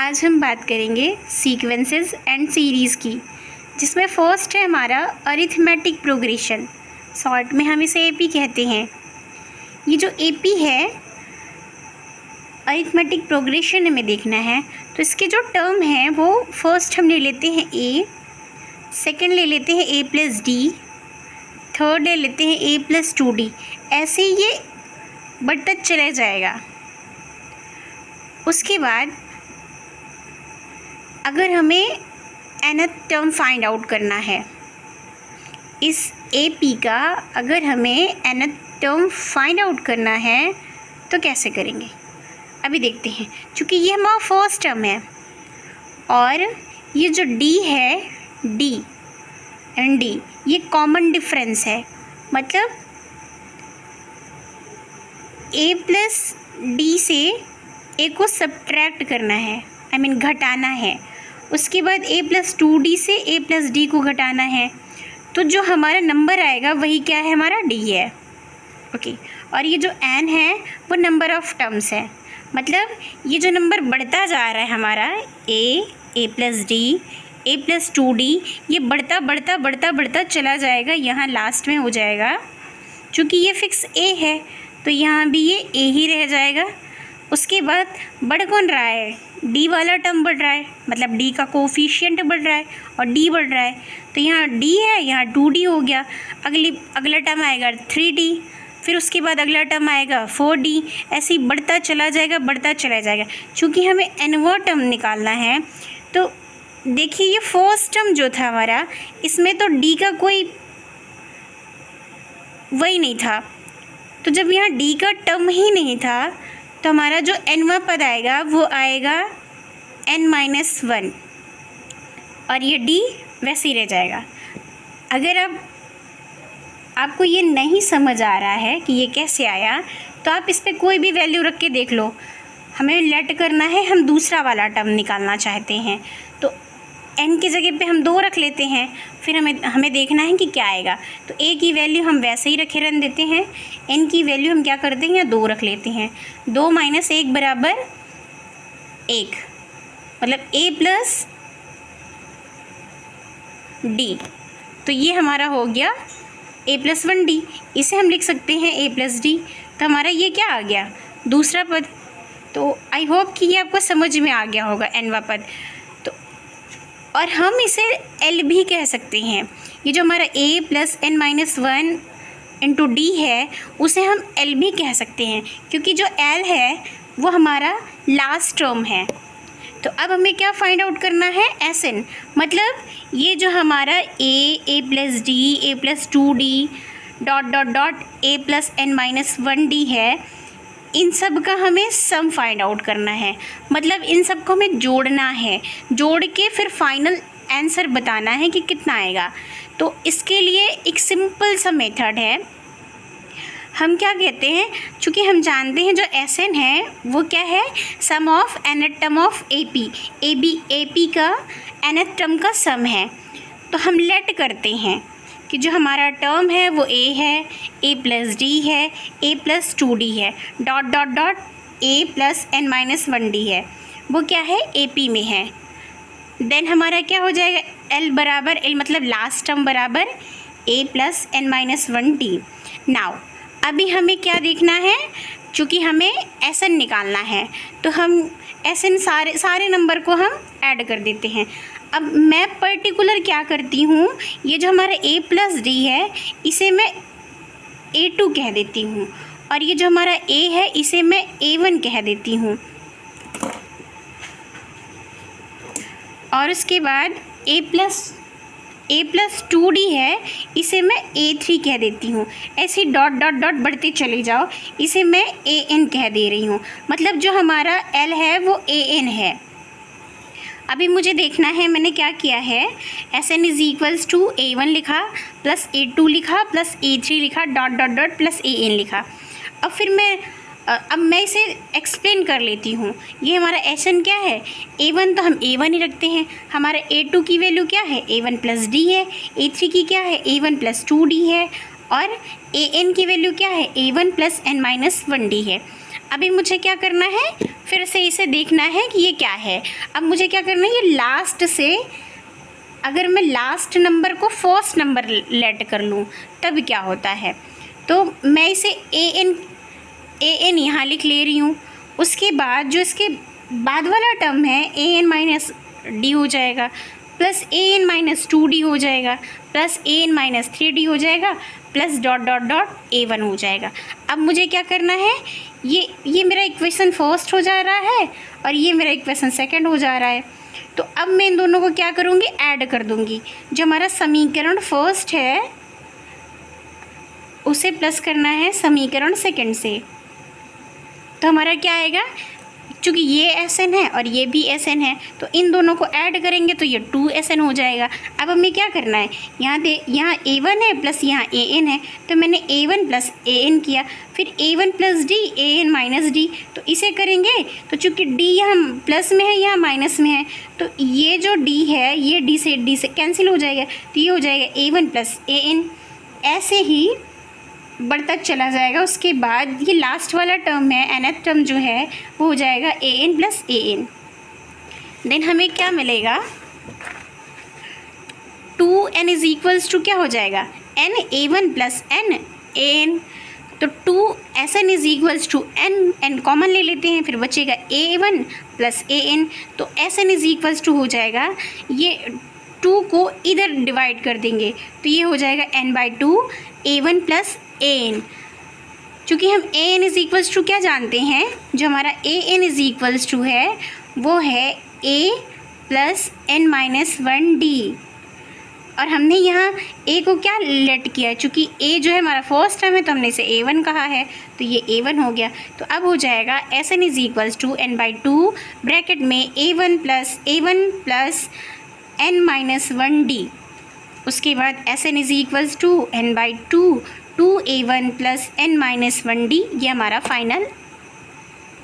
आज हम बात करेंगे सीक्वेंसेस एंड सीरीज़ की, जिसमें फर्स्ट है हमारा अरिथमेटिक प्रोग्रेशन। शॉर्ट में हम इसे एपी कहते हैं। ये जो एपी है, अरिथमेटिक प्रोग्रेशन हमें देखना है, तो इसके जो टर्म हैं वो फर्स्ट हम ले लेते हैं ए, सेकंड ले लेते हैं ए प्लस डी, थर्ड ले लेते हैं ए प्लस 2d। ऐसे ये बढ़ता चला जाएगा। उसके बाद अगर हमें nth टर्म फाइंड आउट करना है, इस AP का अगर हमें nth टर्म फाइंड आउट करना है तो कैसे करेंगे अभी देखते हैं। क्योंकि ये हमारा फर्स्ट टर्म है और ये जो D है, D एंड D ये कॉमन डिफरेंस है। मतलब A प्लस D से A को सब्ट्रैक्ट करना है, घटाना है। उसके बाद A प्लस 2D से A प्लस D को घटाना है। तो जो हमारा नंबर आएगा वही क्या है, हमारा D है। ओके, और ये जो n है वो नंबर ऑफ़ टर्म्स है। मतलब ये जो नंबर बढ़ता जा रहा है हमारा A plus D, A plus 2D, ये बढ़ता चला जाएगा। यहाँ लास्ट में हो जाएगा, चूँकि ये फिक्स A है तो यहाँ भी ये A ही रह जाएगा। उसके बाद बढ़ कौन रहा है, D वाला टर्म बढ़ रहा है, मतलब D का कोफिशिएंट बढ़ रहा है और D बढ़ रहा है। तो यहाँ D है, यहाँ 2D हो गया। अगला टर्म आएगा 3D, फिर उसके बाद अगला टर्म आएगा 4D। ऐसे ही बढ़ता चला जाएगा। चूँकि हमें nवां टर्म निकालना है, तो देखिए ये फर्स्ट टर्म जो था हमारा, इसमें तो D का कोई वही नहीं था। तो जब यहाँ D का टर्म ही नहीं था तो हमारा जो nवां पद आएगा वो आएगा n-1 और ये D वैसे ही रह जाएगा। अगर आपको ये नहीं समझ आ रहा है कि ये कैसे आया, तो आप इस पर कोई भी वैल्यू रख के देख लो। हमें लेट करना है, हम दूसरा वाला टर्म निकालना चाहते हैं, तो n की जगह पे हम 2 रख लेते हैं। फिर हमें देखना है कि क्या आएगा। तो a की वैल्यू हम वैसे ही रखे रहने देते हैं, n की वैल्यू हम क्या करते हैं, 2 रख लेते हैं। 2 - 1 बराबर 1, मतलब a प्लस d। तो ये हमारा हो गया a प्लस 1d। इसे हम लिख सकते हैं a प्लस d। तो हमारा ये क्या आ गया, दूसरा पद। तो आई होप कि ये आपको समझ में आ गया होगा nवां पद। और हम इसे L भी कह सकते हैं। ये जो हमारा A plus n-1 into D है, उसे हम L भी कह सकते हैं, क्योंकि जो L है वो हमारा लास्ट टर्म है। तो अब हमें क्या फाइंड आउट करना है, Sn। मतलब ये जो हमारा A plus D, A plus 2D A plus n-1D है, इन सब का हमें सम फाइंड आउट करना है। मतलब इन सब को हमें जोड़ना है, जोड़ के फिर फाइनल आंसर बताना है कि कितना आएगा। तो इसके लिए एक सिंपल सा मेथड है। हम क्या कहते हैं, चूँकि हम जानते हैं जो Sn है वो क्या है, sum of nth term of AP। AP का nth टर्म का सम है। तो हम लेट करते हैं कि जो हमारा टर्म है वो A है, A प्लस D है, A प्लस 2D है, A प्लस n-1D है, वो क्या है, AP में है। देन हमारा क्या हो जाएगा, L बराबर L, मतलब लास्ट टर्म बराबर A प्लस n-1D। नाउ अभी हमें क्या देखना है, चूँकि हमें Sn निकालना है, तो हम Sn सारे नंबर को हम ऐड कर देते हैं। अब मैं पर्टिकुलर क्या करती हूँ, ये जो हमारा A प्लस D है इसे मैं A2 कह देती हूँ, और ये जो हमारा A है इसे मैं A1 कह देती हूँ। और उसके बाद A प्लस 2D है, इसे मैं A3 कह देती हूँ। ऐसे डॉट बढ़ते चले जाओ, इसे मैं AN कह दे रही हूँ। मतलब जो हमारा L है वो AN है। अभी मुझे देखना है मैंने क्या किया है, Sn is equals to A1 लिखा प्लस A2 लिखा प्लस A3 लिखा डॉट प्लस AN लिखा। अब मैं इसे एक्सप्लेन कर लेती हूँ। ये हमारा Sn क्या है, A1 तो हम A1 ही रखते हैं। हमारा A2 की वैल्यू क्या है, A1 प्लस D है। A3 की क्या है, A1 प्लस 2D है। और AN की वैल्यू क्या है, A1 प्लस n-1D है। अभी मुझे क्या करना है, फिर से इसे देखना है कि ये क्या है। अब मुझे क्या करना है, ये लास्ट से अगर मैं लास्ट नंबर को फर्स्ट नंबर लेट कर लूँ तब क्या होता है। तो मैं इसे ए एन यहाँ लिख ले रही हूँ। उसके बाद जो इसके बाद वाला टर्म है ए एन माइनस डी हो जाएगा, plus A N minus 2D हो जाएगा, plus A N minus 3D हो जाएगा, plus dot dot dot A1 हो जाएगा। अब मुझे क्या करना है, ये मेरा इक्वेशन फर्स्ट हो जा रहा है और ये मेरा इक्वेशन सेकंड हो जा रहा है। तो अब मैं इन दोनों को क्या करूँगी, ऐड कर दूँगी। जो हमारा समीकरण फर्स्ट है उसे प्लस करना है समीकरण सेकंड से। तो हमारा क्या आएगा, चूँकि ये SN है और ये भी SN है तो इन दोनों को ऐड करेंगे तो ये 2SN हो जाएगा। अब हमें क्या करना है, यहाँ A1 है प्लस यहाँ AN है, तो मैंने A1 प्लस AN किया, फिर A1 plus D AN minus D, तो इसे करेंगे तो चूँकि D यहाँ प्लस में है यहाँ माइनस में है तो ये जो D है ये D से कैंसिल हो जाएगा, तो ये हो जाएगा A1 प्लस AN। ऐसे ही बढ़ता चला जाएगा। उसके बाद ये लास्ट वाला टर्म है, nth टर्म जो है वो हो जाएगा AN प्लस AN। देन हमें क्या मिलेगा, 2n इज इक्वल्स टू क्या हो जाएगा, n A1 plus n AN। तो 2SN is equals to n common ले लेते हैं, फिर बचेगा A1 प्लस AN। तो SN इज इक्वल्स टू हो जाएगा, ये 2 को इधर डिवाइड कर देंगे तो ये हो जाएगा n/2 A1 प्लस AN। चूँकि हम AN इज इक्वल्स टू क्या जानते हैं, जो हमारा AN इज इक्वल्स टू है वो है A plus n minus 1D। और हमने यहाँ A को क्या लेट किया है, चूँकि A जो है हमारा फर्स्ट टर्म है तो हमने इसे A1 कहा है तो ये A1 हो गया। तो अब हो जाएगा SN is equals to n/2 bracket में A1 plus n minus 1D। उसके बाद SN is equals to n/2 2A1 plus n minus 1D। ये हमारा फाइनल